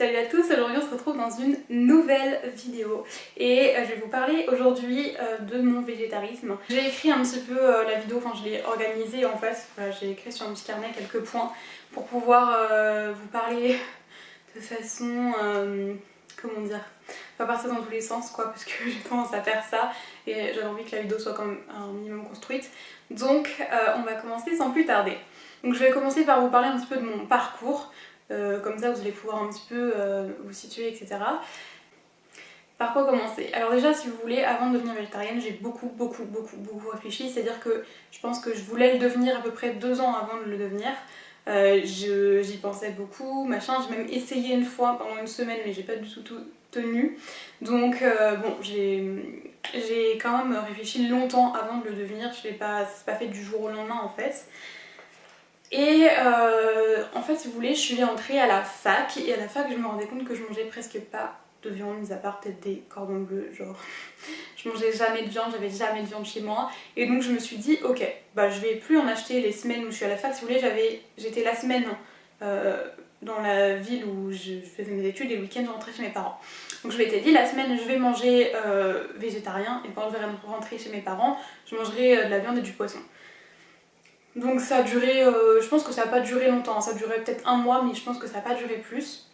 Salut à tous, aujourd'hui on se retrouve dans une nouvelle vidéo et je vais vous parler aujourd'hui de mon végétarisme. J'ai écrit un petit peu la vidéo, enfin je l'ai organisée en fait, voilà, j'ai écrit sur un petit carnet quelques points pour pouvoir vous parler de façon, comment dire, pas partir dans tous les sens quoi, parce que j'ai tendance à faire ça et j'avais envie que la vidéo soit quand même un minimum construite. Donc on va commencer sans plus tarder. Donc je vais commencer par vous parler un petit peu de mon parcours. Comme ça vous allez pouvoir un petit peu vous situer, etc. Par quoi commencer? Alors déjà, si vous voulez, avant de devenir végétarienne, j'ai beaucoup réfléchi, c'est-à-dire que je pense que je voulais le devenir à peu près 2 ans avant de le devenir. J'y pensais beaucoup, machin, j'ai même essayé une fois pendant une semaine mais j'ai pas du tout tenu. Donc bon, j'ai quand même réfléchi longtemps avant de le devenir, c'est pas fait du jour au lendemain en fait. Et en fait, si vous voulez, je suis entrée à la fac et à la fac, je me rendais compte que je mangeais presque pas de viande, mis à part peut-être des cordons bleus, genre je mangeais jamais de viande, j'avais jamais de viande chez moi. Et donc je me suis dit, ok, bah je vais plus en acheter les semaines où je suis à la fac. Si vous voulez, j'étais la semaine dans la ville où je faisais mes études et le week-end je rentrais chez mes parents. Donc je m'étais dit, la semaine je vais manger végétarien et quand je vais rentrer chez mes parents, je mangerai de la viande et du poisson. Donc ça a duré, je pense que ça n'a pas duré longtemps, ça a duré peut-être 1 mois mais je pense que ça n'a pas duré plus.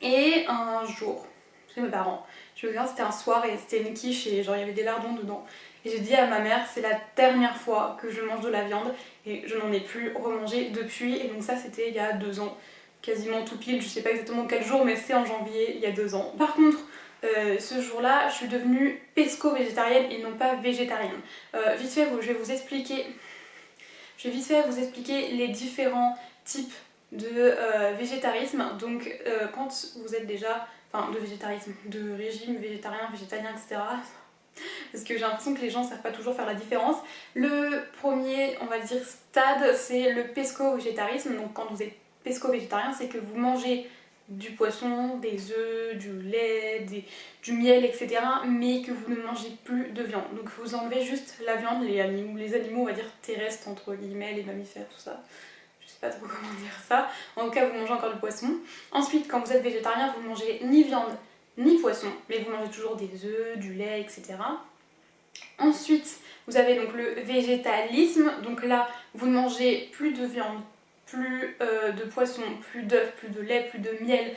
Et un jour, chez mes parents, je me souviens c'était un soir et c'était une quiche et genre il y avait des lardons dedans. Et j'ai dit à ma mère c'est la dernière fois que je mange de la viande et je n'en ai plus remangé depuis. Et donc ça c'était il y a 2 ans, quasiment tout pile, je sais pas exactement quel jour mais c'est en janvier il y a 2 ans. Par contre, ce jour-là je suis devenue pesco-végétarienne et non pas végétarienne. Vite fait je vais vous expliquer... Je vais vite fait vous expliquer les différents types de végétarisme. Donc quand vous êtes déjà, enfin de végétarisme, de régime végétarien, végétalien, etc. Parce que j'ai l'impression que les gens ne savent pas toujours faire la différence. Le premier, on va dire, stade, c'est le pesco-végétarisme. Donc quand vous êtes pesco-végétarien, c'est que vous mangez du poisson, des œufs, du lait, du miel, etc. mais que vous ne mangez plus de viande. Donc vous enlevez juste la viande, les animaux, on va dire terrestres, entre guillemets, les mammifères, tout ça. Je sais pas trop comment dire ça. En tout cas, vous mangez encore du poisson. Ensuite, quand vous êtes végétarien, vous ne mangez ni viande ni poisson, mais vous mangez toujours des œufs, du lait, etc. Ensuite, vous avez donc le végétalisme. Donc là, vous ne mangez plus de viande, plus de poisson, plus d'œufs, plus de lait, plus de miel,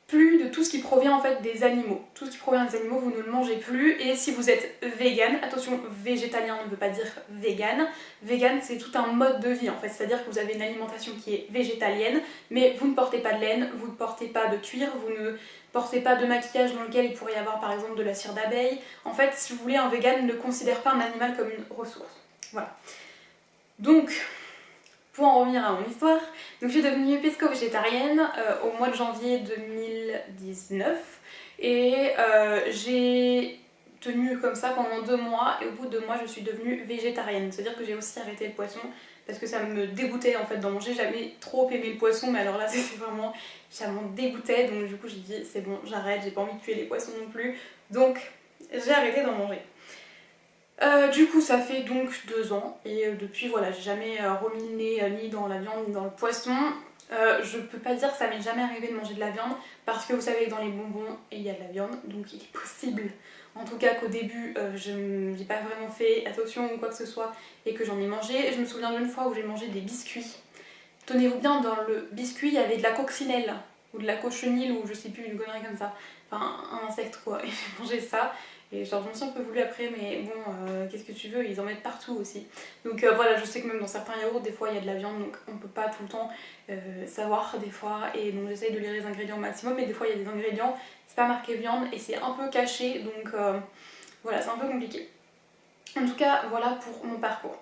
plus de tout ce qui provient en fait des animaux. Tout ce qui provient des animaux, vous ne le mangez plus. Et si vous êtes vegan, attention, végétalien ne veut pas dire vegan. Vegan, c'est tout un mode de vie en fait. C'est-à-dire que vous avez une alimentation qui est végétalienne, mais vous ne portez pas de laine, vous ne portez pas de cuir, vous ne portez pas de maquillage dans lequel il pourrait y avoir par exemple de la cire d'abeille. En fait, si vous voulez, un vegan ne considère pas un animal comme une ressource. Voilà. Donc, pour en revenir à mon histoire, donc je suis devenue pesco-végétarienne au mois de janvier 2019 et j'ai tenu comme ça pendant 2 mois et au bout de 2 mois je suis devenue végétarienne. C'est-à-dire que j'ai aussi arrêté le poisson parce que ça me dégoûtait en fait d'en manger. J'avais trop aimé le poisson mais alors là c'était vraiment, ça m'en dégoûtait, donc du coup j'ai dit c'est bon j'arrête, j'ai pas envie de tuer les poissons non plus, donc j'ai arrêté d'en manger. Du coup ça fait donc 2 ans et depuis voilà j'ai jamais remis le nez ni dans la viande ni dans le poisson. Je peux pas dire que ça m'est jamais arrivé de manger de la viande parce que vous savez que dans les bonbons il y a de la viande, donc il est possible en tout cas qu'au début je n'ai pas vraiment fait attention ou quoi que ce soit et que j'en ai mangé. Je me souviens d'une fois où j'ai mangé des biscuits. Tenez-vous bien, dans le biscuit il y avait de la coccinelle ou de la cochenille ou je sais plus, une connerie comme ça, enfin un insecte quoi, et j'ai mangé ça. Et genre je me suis un peu voulu après mais bon qu'est-ce que tu veux, ils en mettent partout aussi. Donc voilà, je sais que même dans certains yaourts des fois il y a de la viande donc on peut pas tout le temps savoir des fois. Et donc j'essaye de lire les ingrédients au maximum mais des fois il y a des ingrédients, c'est pas marqué viande et c'est un peu caché donc voilà c'est un peu compliqué. En tout cas voilà pour mon parcours.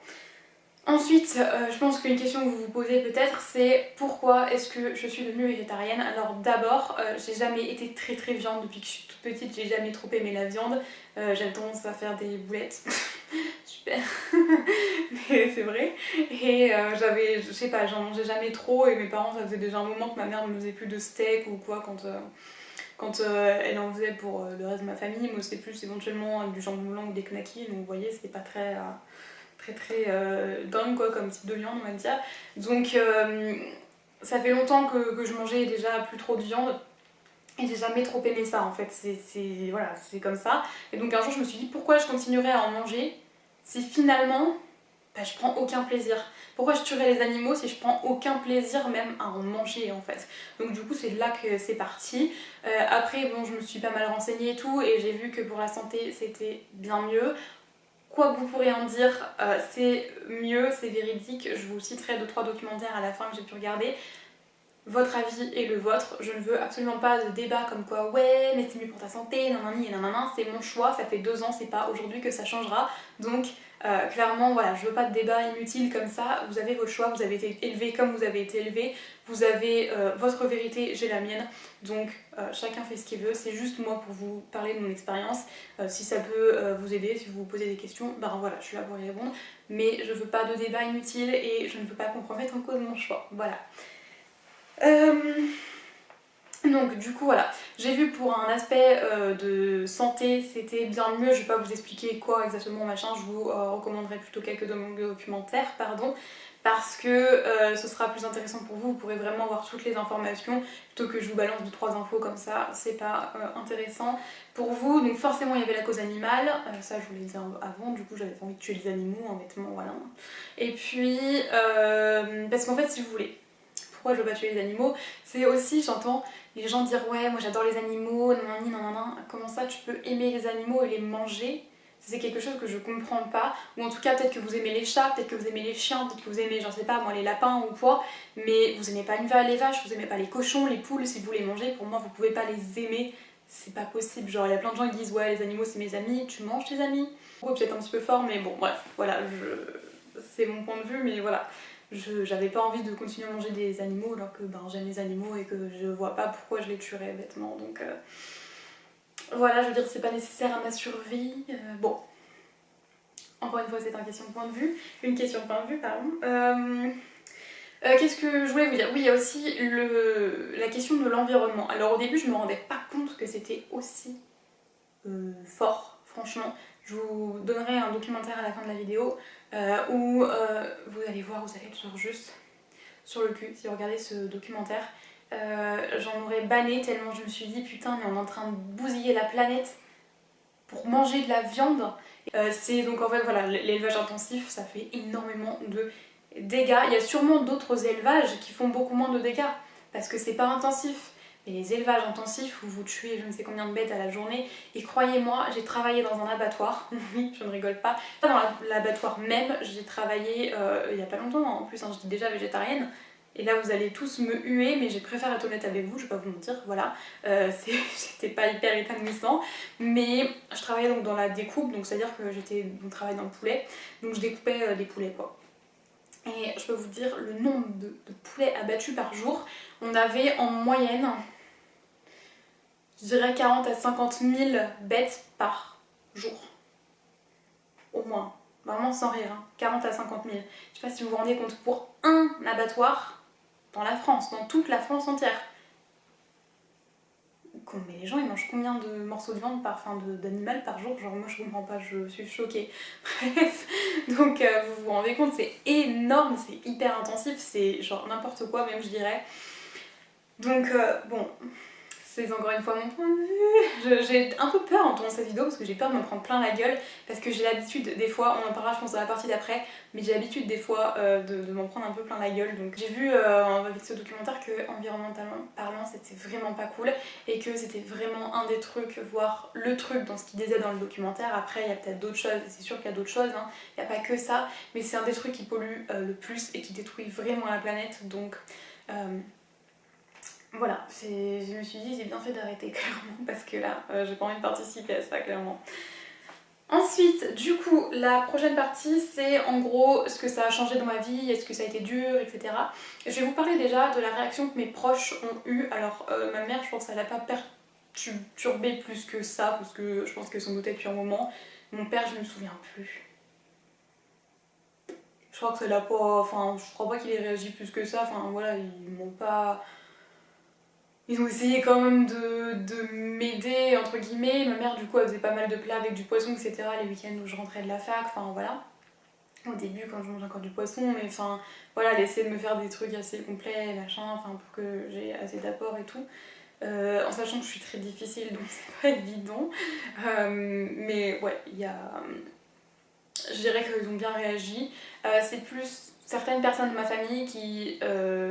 Ensuite, je pense qu'une question que vous vous posez peut-être, c'est pourquoi est-ce que je suis devenue végétarienne. Alors d'abord, j'ai jamais été très viande depuis que je suis toute petite, j'ai jamais trop aimé la viande. J'avais tendance à faire des boulettes, super, mais c'est vrai. Et je sais pas, j'en mangeais jamais trop et mes parents, ça faisait déjà un moment que ma mère ne me faisait plus de steak ou quoi quand elle en faisait pour le reste de ma famille. Moi c'était plus éventuellement du jambon blanc ou des knackis, donc vous voyez c'était pas très dingue quoi comme type de viande on va dire. Donc ça fait longtemps que je mangeais déjà plus trop de viande Et j'ai jamais trop aimé ça en fait, voilà, c'est comme ça. Et donc un jour je me suis dit pourquoi je continuerais à en manger si finalement bah, je prends aucun plaisir. Pourquoi je tuerais les animaux si je prends aucun plaisir même à en manger en fait. Donc du coup c'est là que c'est parti. Après bon je me suis pas mal renseignée et tout et j'ai vu que pour la santé c'était bien mieux. Quoi que vous pourrez en dire, c'est mieux, c'est véridique. Je vous citerai 2-3 documentaires à la fin que j'ai pu regarder. Votre avis est le vôtre, je ne veux absolument pas de débat comme quoi ouais mais c'est mieux pour ta santé, nanani et nanana, c'est mon choix, ça fait 2 ans, c'est pas aujourd'hui que ça changera, donc clairement voilà, je veux pas de débat inutile comme ça, vous avez votre choix, vous avez été élevé comme vous avez été élevé, vous avez votre vérité, j'ai la mienne, donc chacun fait ce qu'il veut, c'est juste moi pour vous parler de mon expérience, si ça peut vous aider, si vous vous posez des questions, ben voilà, je suis là pour y répondre, mais je veux pas de débat inutile et je ne veux pas compromettre en cause mon choix, voilà. Donc du coup voilà, j'ai vu pour un aspect de santé c'était bien mieux, je vais pas vous expliquer quoi exactement machin, je vous recommanderai plutôt quelques documentaires pardon, parce que ce sera plus intéressant pour vous, vous pourrez vraiment avoir toutes les informations plutôt que je vous balance 2-3 infos comme ça, c'est pas intéressant pour vous. Donc forcément il y avait la cause animale, ça je vous l'ai dit avant, du coup j'avais pas envie de tuer les animaux honnêtement voilà. Et puis parce qu'en fait si vous voulez, pourquoi je veux pas tuer les animaux, c'est aussi, j'entends les gens dire ouais moi j'adore les animaux, nanani nanana, comment ça tu peux aimer les animaux et les manger? C'est quelque chose que je comprends pas, ou en tout cas peut-être que vous aimez les chats, peut-être que vous aimez les chiens, peut-être que vous aimez, j'en sais pas moi, les lapins ou quoi, mais vous aimez pas les vaches, vous aimez pas les cochons, les poules, si vous les mangez, pour moi vous pouvez pas les aimer, c'est pas possible, genre il y a plein de gens qui disent ouais les animaux c'est mes amis, tu manges tes amis? Ou peut-être un petit peu fort mais bon bref, voilà, c'est mon point de vue mais voilà. J'avais pas envie de continuer à manger des animaux alors que ben, j'aime les animaux et que je vois pas pourquoi je les tuerais bêtement. Donc voilà, je veux dire, c'est pas nécessaire à ma survie. Bon, encore une fois, c'est une question de point de vue. Une question de point de vue, pardon. Qu'est-ce que je voulais vous dire? Oui, il y a aussi la question de l'environnement. Alors au début, je me rendais pas compte que c'était aussi fort, franchement. Je vous donnerai un documentaire à la fin de la vidéo où vous allez voir, vous allez être genre juste sur le cul si vous regardez ce documentaire. J'en aurais banné tellement je me suis dit putain mais on est en train de bousiller la planète pour manger de la viande. C'est donc en fait voilà, l'élevage intensif ça fait énormément de dégâts. Il y a sûrement d'autres élevages qui font beaucoup moins de dégâts parce que c'est pas intensif. Mais les élevages intensifs où vous tuez je ne sais combien de bêtes à la journée, et croyez-moi, j'ai travaillé dans un abattoir, oui, je ne rigole pas, dans l'abattoir même, j'ai travaillé il y a pas longtemps, en plus hein, j'étais déjà végétarienne, et là vous allez tous me huer, mais j'ai préféré être honnête avec vous, je vais pas vous mentir, voilà, c'était pas hyper épanouissant, mais je travaillais donc dans la découpe, donc c'est à dire que j'étais travaillais dans le poulet, donc je découpais des poulets quoi. Et je peux vous dire le nombre de poulets abattus par jour, on avait en moyenne, je dirais 40 à 50 000 bêtes par jour. Au moins. Vraiment sans rire. Hein. 40 à 50 000. Je sais pas si vous vous rendez compte. Pour un abattoir dans la France, dans toute la France entière. Mais les gens ils mangent combien de morceaux de viande d'animal par jour? Genre moi je comprends pas, je suis choquée. Bref, donc vous vous rendez compte, c'est énorme, c'est hyper intensif, c'est genre n'importe quoi même je dirais. Donc bon, c'est encore une fois mon point de vue. J'ai un peu peur en tournant cette vidéo parce que j'ai peur de me prendre plein la gueule parce que j'ai l'habitude des fois, on en parlera je pense dans la partie d'après, mais j'ai l'habitude des fois de m'en prendre un peu plein la gueule. Donc j'ai vu avec ce documentaire que environnementalement parlant c'était vraiment pas cool et que c'était vraiment un des trucs, voire le truc dans ce qu'il disait dans le documentaire. Après il y a peut-être d'autres choses, c'est sûr qu'il y a d'autres choses, hein. Il n'y a pas que ça, mais c'est un des trucs qui pollue le plus et qui détruit vraiment la planète. Donc voilà, je me suis dit j'ai bien fait d'arrêter clairement parce que là j'ai pas envie de participer à ça clairement. Ensuite, du coup, la prochaine partie c'est en gros ce que ça a changé dans ma vie, est-ce que ça a été dur, etc. Je vais vous parler déjà de la réaction que mes proches ont eue. Alors ma mère je pense qu'elle n'a pas perturbé plus que ça parce que je pense qu'elle s'en doutait depuis un moment. Mon père je me souviens plus. Je crois que ça l'a pas... Enfin je crois pas qu'il ait réagi plus que ça, enfin voilà, ils m'ont pas... Ils ont essayé quand même de m'aider, entre guillemets. Ma mère, du coup, elle faisait pas mal de plats avec du poisson, etc. les week-ends où je rentrais de la fac, enfin voilà. Au début, quand je mangeais encore du poisson, mais enfin, voilà, elle essayait de me faire des trucs assez complets, machin, enfin, pour que j'ai assez d'apport et tout. en sachant que je suis très difficile donc c'est pas évident. Mais ouais, je dirais qu'ils ont bien réagi. C'est plus certaines personnes de ma famille qui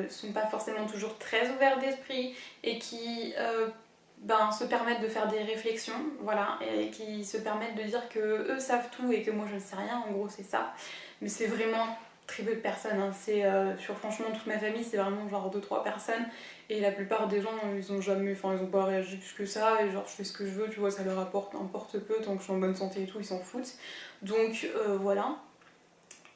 sont pas forcément toujours très ouvertes d'esprit et qui se permettent de faire des réflexions, voilà, et qui se permettent de dire que eux savent tout et que moi je ne sais rien, en gros c'est ça. Mais c'est vraiment très peu de personnes, hein. C'est sur franchement toute ma famille, c'est vraiment genre 2-3 personnes et la plupart des gens ils ont jamais, enfin ils ont pas réagi plus que ça et genre je fais ce que je veux, tu vois, ça leur importe peu tant que je suis en bonne santé et tout, ils s'en foutent. Donc voilà.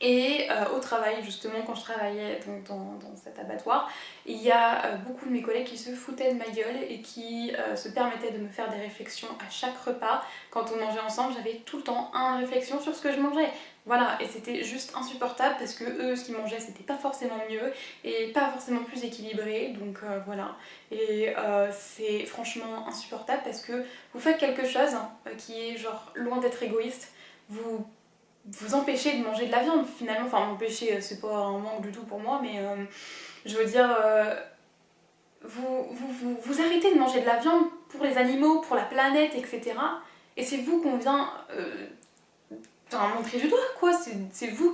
Et au travail, justement, quand je travaillais donc, dans cet abattoir, il y a beaucoup de mes collègues qui se foutaient de ma gueule et qui se permettaient de me faire des réflexions à chaque repas. Quand on mangeait ensemble, j'avais tout le temps une réflexion sur ce que je mangeais. Voilà, et c'était juste insupportable parce que eux, ce qu'ils mangeaient, c'était pas forcément mieux et pas forcément plus équilibré. Donc voilà. Et c'est franchement insupportable parce que vous faites quelque chose qui est genre loin d'être égoïste. Vous empêcher de manger de la viande finalement, enfin m'empêcher c'est pas un manque du tout pour moi mais je veux dire vous arrêtez de manger de la viande pour les animaux, pour la planète etc. Et c'est vous qu'on vient montrer du doigt quoi, c'est vous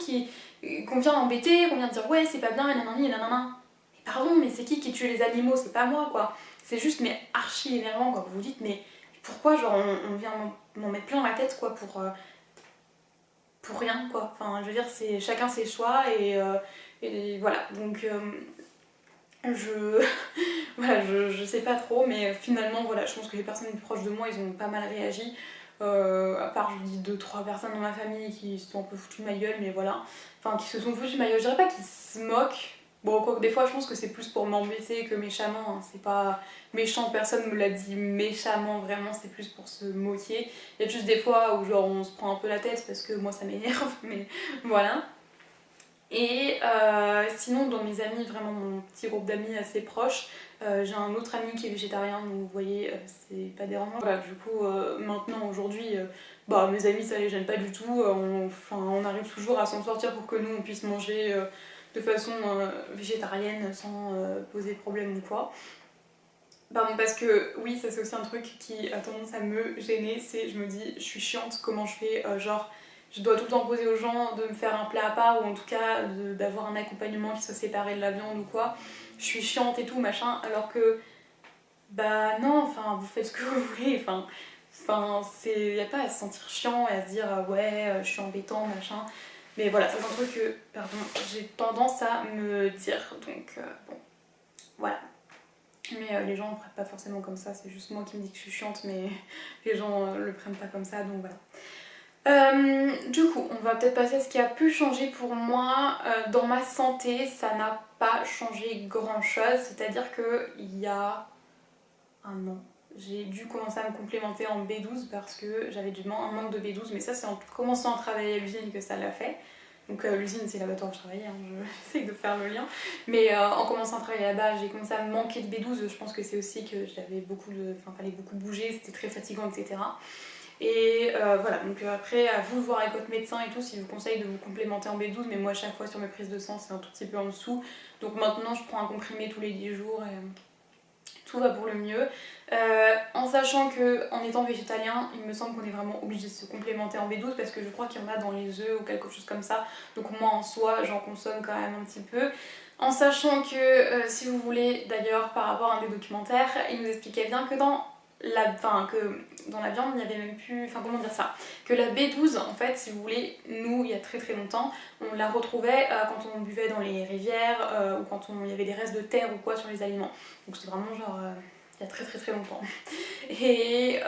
qu'on vient embêter, qu'on vient dire ouais c'est pas bien et nanani et nanana. Et pardon mais c'est qui tue les animaux, c'est pas moi quoi. C'est juste mais archi énervant quoi, vous vous dites mais pourquoi genre on vient m'en mettre plein la tête quoi pour rien quoi, enfin je veux dire c'est chacun ses choix et voilà donc je voilà je sais pas trop mais finalement voilà je pense que les personnes plus proches de moi ils ont pas mal réagi à part je vous dis 2-3 personnes dans ma famille qui se sont un peu foutues de ma gueule mais voilà, enfin qui se sont foutues de ma gueule, je dirais pas qu'ils se moquent. Bon, quoique des fois je pense que c'est plus pour m'embêter que méchamment, hein. C'est pas méchant, personne me l'a dit méchamment, vraiment c'est plus pour se moquer. Il y a juste des fois où genre on se prend un peu la tête parce que moi ça m'énerve, mais voilà. Et sinon dans mes amis, vraiment mon petit groupe d'amis assez proches, j'ai un autre ami qui est végétarien, donc vous voyez c'est pas dérangeant. Voilà, du coup maintenant aujourd'hui, mes amis ça les gêne pas du tout, on arrive toujours à s'en sortir pour que nous on puisse manger de façon végétarienne sans poser problème ou quoi. Pardon, parce que oui, ça c'est aussi un truc qui a tendance à me gêner, c'est je me dis je suis chiante, comment je fais, genre je dois tout le temps poser aux gens de me faire un plat à part ou en tout cas d'avoir un accompagnement qui soit séparé de la viande ou quoi. Je suis chiante et tout machin, alors que bah non, enfin vous faites ce que vous voulez, y a pas à se sentir chiant et à se dire ouais je suis embêtant machin. Mais voilà, ça c'est un truc que pardon, j'ai tendance à me dire donc bon voilà. Mais les gens ne prennent pas forcément comme ça, c'est juste moi qui me dis que je suis chiante, mais les gens le prennent pas comme ça, donc voilà. Du coup, on va peut-être passer à ce qui a pu changer pour moi. Dans ma santé, ça n'a pas changé grand chose, c'est-à-dire qu'il y a un an, j'ai dû commencer à me complémenter en B12 parce que j'avais un manque de B12, mais ça c'est en commençant à travailler à l'usine que ça l'a fait. Donc l'usine c'est l'abattoir où je travaillais, hein, j'essaie de faire le lien. Mais en commençant à travailler là-bas, j'ai commencé à me manquer de B12, je pense que c'est aussi que j'avais fallait beaucoup bouger, c'était très fatigant, etc. Et voilà, donc après à vous de voir avec votre médecin et tout s'il vous conseille de vous complémenter en B12, mais moi à chaque fois sur mes prises de sang c'est un tout petit peu en dessous. Donc maintenant je prends un comprimé tous les 10 jours et tout va pour le mieux. En sachant que en étant végétalien, il me semble qu'on est vraiment obligé de se complémenter en B12 parce que je crois qu'il y en a dans les œufs ou quelque chose comme ça. Donc moi en soi, j'en consomme quand même un petit peu. En sachant que, si vous voulez, d'ailleurs par rapport à un des documentaires, il nous expliquait bien que dans la viande, il n'y avait même plus... Enfin comment dire ça, que la B12, en fait, si vous voulez, nous, il y a très très longtemps, on la retrouvait quand on buvait dans les rivières ou quand il y avait des restes de terre ou quoi sur les aliments. Donc c'est vraiment genre... il y a très très très longtemps. Et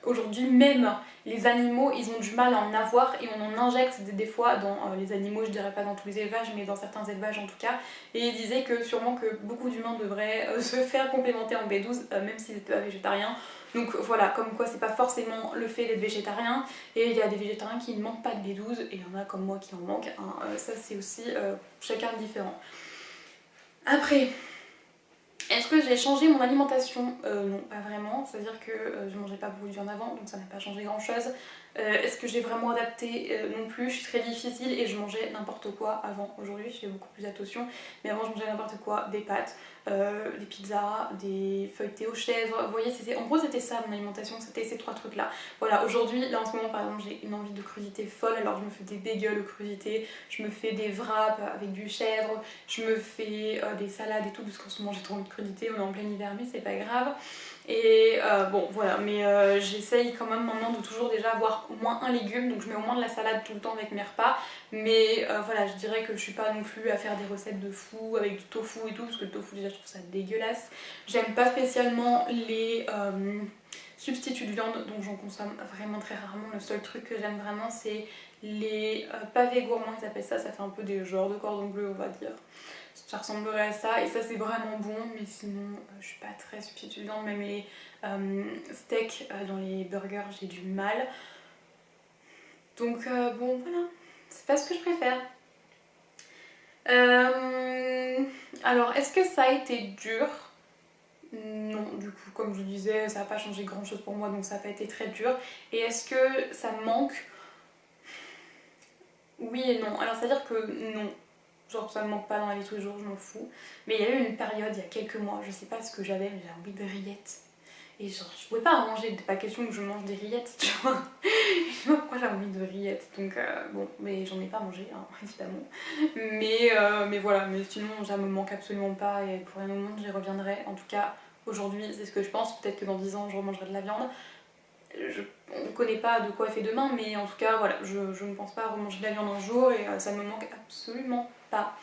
aujourd'hui même les animaux ils ont du mal à en avoir et on en injecte des fois dans les animaux, je dirais pas dans tous les élevages mais dans certains élevages en tout cas. Et il disait que sûrement que beaucoup d'humains devraient se faire complémenter en B12 même s'ils n'étaient pas végétariens. Donc voilà, comme quoi c'est pas forcément le fait d'être végétarien et il y a des végétariens qui ne manquent pas de B12 et il y en a comme moi qui en manquent, hein. Ça c'est aussi chacun différent. Après, est-ce que j'ai changé mon alimentation? Non, pas vraiment, c'est-à-dire que je mangeais pas beaucoup de viande avant, donc ça n'a pas changé grand-chose. Est-ce que j'ai vraiment adapté? Non plus, je suis très difficile et je mangeais n'importe quoi avant. Aujourd'hui, je fais beaucoup plus attention, mais avant je mangeais n'importe quoi, des pâtes, des pizzas, des feuilletés aux chèvres. Vous voyez, en gros c'était ça mon alimentation, c'était ces 3 trucs là. Voilà, aujourd'hui, là en ce moment par exemple j'ai une envie de crudité folle, alors je me fais des bagels aux crudités, je me fais des wraps avec du chèvre, je me fais des salades et tout, parce qu'en ce moment j'ai trop envie de crudité, on est en plein hiver mais c'est pas grave. Et bon voilà, mais j'essaye quand même maintenant de toujours déjà avoir au moins un légume, donc je mets au moins de la salade tout le temps avec mes repas. Mais voilà, je dirais que je suis pas non plus à faire des recettes de fou avec du tofu et tout, parce que le tofu déjà je trouve ça dégueulasse. J'aime pas spécialement les substituts de viande, donc j'en consomme vraiment très rarement. Le seul truc que j'aime vraiment c'est les pavés gourmands, ils appellent ça, ça fait un peu des genres de cordon bleu on va dire. Ça ressemblerait à ça et ça c'est vraiment bon, mais sinon je suis pas très substitut de viande, même les steaks dans les burgers j'ai du mal. Donc bon voilà, c'est pas ce que je préfère. Alors est-ce que ça a été dur? Non, du coup comme je vous disais ça n'a pas changé grand chose pour moi, donc ça n'a pas été très dur. Et est-ce que ça me manque? Oui et non. Alors c'est à dire que non, genre ça me manque pas dans la vie de tous les jours, je m'en fous. Mais il y a eu une période il y a quelques mois, je sais pas ce que j'avais, mais j'avais envie de rillettes. Et genre je pouvais pas en manger, pas question que je mange des rillettes, tu vois. Je sais pas pourquoi j'avais envie de rillettes, donc bon, mais j'en ai pas mangé, hein, évidemment. Mais voilà, mais sinon ça me manque absolument pas et pour un moment j'y reviendrai. En tout cas, aujourd'hui c'est ce que je pense, peut-être que dans 10 ans je remangerai de la viande. On ne connaît pas de quoi elle fait demain, mais en tout cas voilà, je ne pense pas remanger de la viande un jour et ça ne me manque absolument pas.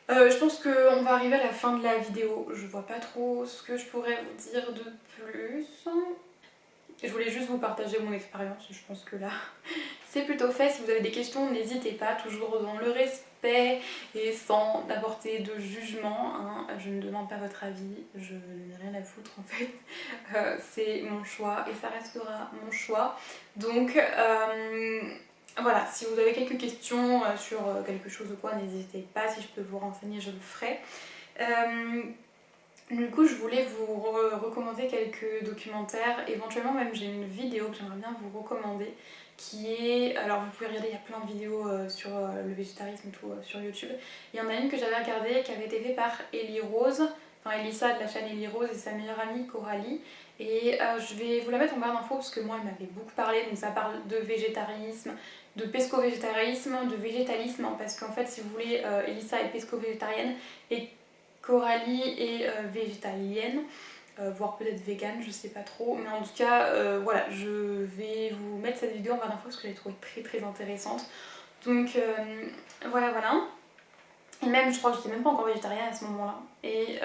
Je pense qu'on va arriver à la fin de la vidéo, je vois pas trop ce que je pourrais vous dire de plus. Je voulais juste vous partager mon expérience, je pense que là c'est plutôt fait. Si vous avez des questions, n'hésitez pas, toujours dans le respect et sans apporter de jugement, hein. Je ne demande pas votre avis, je n'ai rien à foutre en fait. C'est mon choix et ça restera mon choix. Donc voilà, si vous avez quelques questions sur quelque chose ou quoi, n'hésitez pas, si je peux vous renseigner, je le ferai. Du coup, je voulais vous recommander quelques documentaires, éventuellement même j'ai une vidéo que j'aimerais bien vous recommander qui est... Alors vous pouvez regarder, il y a plein de vidéos sur le végétarisme et tout sur YouTube. Il y en a une que j'avais regardée qui avait été faite par Ellie Rose, enfin Elissa de la chaîne Ellie Rose et sa meilleure amie Coralie. Et je vais vous la mettre en barre d'infos parce que moi elle m'avait beaucoup parlé, donc ça parle de végétarisme, de pesco-végétarisme, de végétalisme, hein, parce qu'en fait si vous voulez, Elissa est pesco-végétarienne et Coralie est végétalienne, voire peut-être végane, je sais pas trop. Mais en tout cas, voilà, je vais vous mettre cette vidéo en barre d'infos parce que je l'ai trouvée très très intéressante. Donc voilà, voilà. Et même, je crois que j'étais même pas encore végétarienne à ce moment-là. Et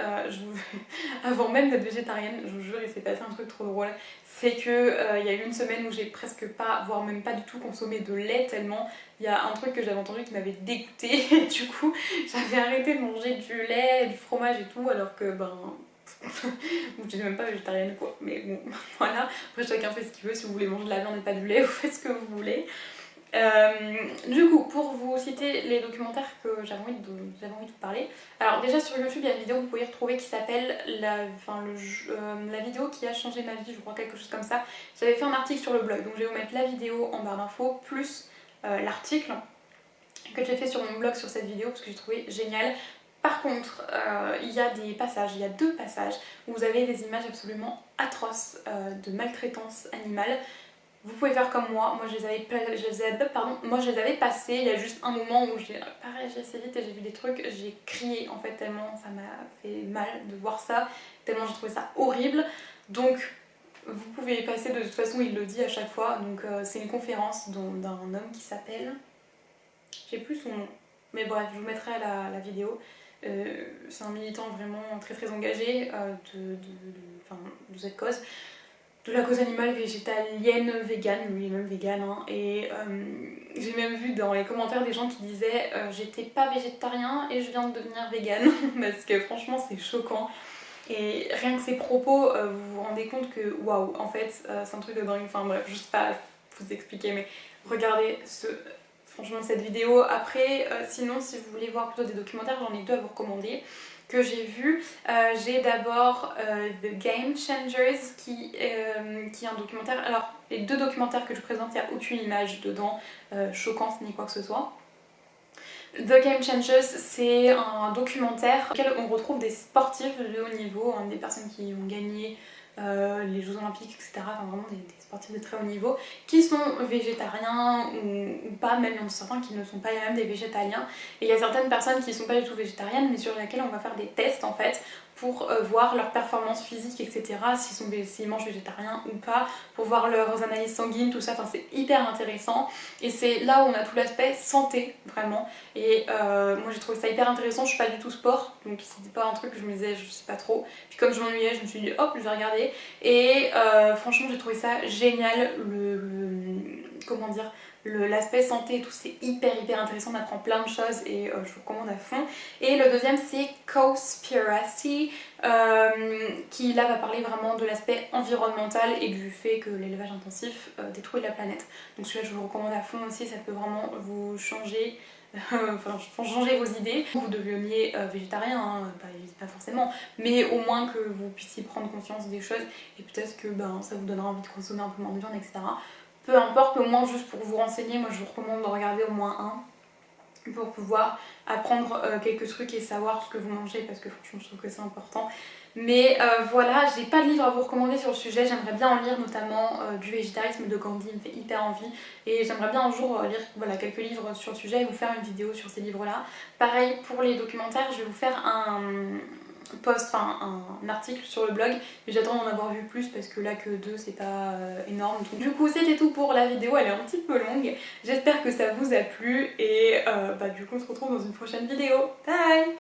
avant même d'être végétarienne, je vous jure, il s'est passé un truc trop drôle. C'est que il y a eu une semaine où j'ai presque pas, voire même pas du tout consommé de lait, tellement il y a un truc que j'avais entendu qui m'avait dégoûtée. Et du coup, j'avais arrêté de manger du lait, du fromage et tout, alors que ben... je suis même pas végétarienne quoi. Mais bon, voilà. Après, chacun fait ce qu'il veut. Si vous voulez manger de la viande et pas du lait, vous faites ce que vous voulez. Du coup, pour vous citer les documentaires que j'avais envie de vous parler, alors déjà sur YouTube il y a une vidéo que vous pouvez retrouver qui s'appelle la vidéo qui a changé ma vie, je crois, quelque chose comme ça. J'avais fait un article sur le blog, donc je vais vous mettre la vidéo en barre d'infos plus l'article que j'ai fait sur mon blog sur cette vidéo parce que j'ai trouvé génial. Par contre, il y a des passages, il y a 2 passages où vous avez des images absolument atroces de maltraitance animale. Vous pouvez faire comme moi je les avais passés, il y a juste un moment où j'ai réagi assez vite et j'ai vu des trucs, j'ai crié en fait tellement ça m'a fait mal de voir ça, tellement j'ai trouvé ça horrible. Donc vous pouvez y passer, de toute façon il le dit à chaque fois, donc c'est une conférence d'un homme qui s'appelle... J'ai plus son nom, mais bref je vous mettrai la vidéo. C'est un militant vraiment très très engagé de cette cause. De la cause animale, végétalienne, végane, lui est même végane, hein. Et j'ai même vu dans les commentaires des gens qui disaient j'étais pas végétarien et je viens de devenir végane parce que franchement c'est choquant. Et rien que ces propos, vous vous rendez compte que waouh, en fait c'est un truc de dingue. Enfin bref, je sais pas vous expliquer, mais regardez franchement cette vidéo. Après, sinon si vous voulez voir plutôt des documentaires, j'en ai 2 à vous recommander que j'ai vu. J'ai d'abord The Game Changers qui est un documentaire. Alors les 2 documentaires que je présente, il n'y a aucune image dedans choquante ni quoi que ce soit. The Game Changers, c'est un documentaire dans lequel on retrouve des sportifs de haut niveau, des personnes qui ont gagné les Jeux Olympiques, etc. Enfin vraiment des sportifs de très haut niveau, qui sont végétariens ou pas, même il y en a certains qui ne sont pas même des végétaliens. Et il y a certaines personnes qui ne sont pas du tout végétariennes, mais sur lesquelles on va faire des tests en fait, pour voir leur performance physique, etc. S'ils mangent végétarien ou pas, pour voir leurs analyses sanguines, tout ça, enfin, c'est hyper intéressant. Et c'est là où on a tout l'aspect santé, vraiment. Et moi j'ai trouvé ça hyper intéressant, je suis pas du tout sport, donc c'était pas un truc que je me disais, je sais pas trop. Puis comme je m'ennuyais, je me suis dit hop, je vais regarder. Et franchement j'ai trouvé ça génial, comment dire, l'aspect santé et tout, c'est hyper intéressant, on apprend plein de choses et je vous recommande à fond. Et le deuxième c'est Cowspiracy, qui là va parler vraiment de l'aspect environnemental et du fait que l'élevage intensif détruit la planète. Donc celui-là je vous le recommande à fond aussi, ça peut vraiment vous changer. Enfin, changer vos idées. Vous deveniez végétarien, hein, pas forcément, mais au moins que vous puissiez prendre conscience des choses et peut-être que ça vous donnera envie de consommer un peu moins de viande, etc. Peu importe, au moins juste pour vous renseigner, moi je vous recommande de regarder au moins un pour pouvoir apprendre quelques trucs et savoir ce que vous mangez parce que franchement je trouve que c'est important. Mais voilà, j'ai pas de livre à vous recommander sur le sujet, j'aimerais bien en lire notamment du végétarisme de Gandhi, il me fait hyper envie et j'aimerais bien un jour lire quelques livres sur le sujet et vous faire une vidéo sur ces livres là. Pareil pour les documentaires, je vais vous faire un un article sur le blog, mais j'attends d'en avoir vu plus parce que là que 2 c'est pas énorme. Donc, du coup c'était tout pour la vidéo, elle est un petit peu longue, j'espère que ça vous a plu et du coup on se retrouve dans une prochaine vidéo. Bye!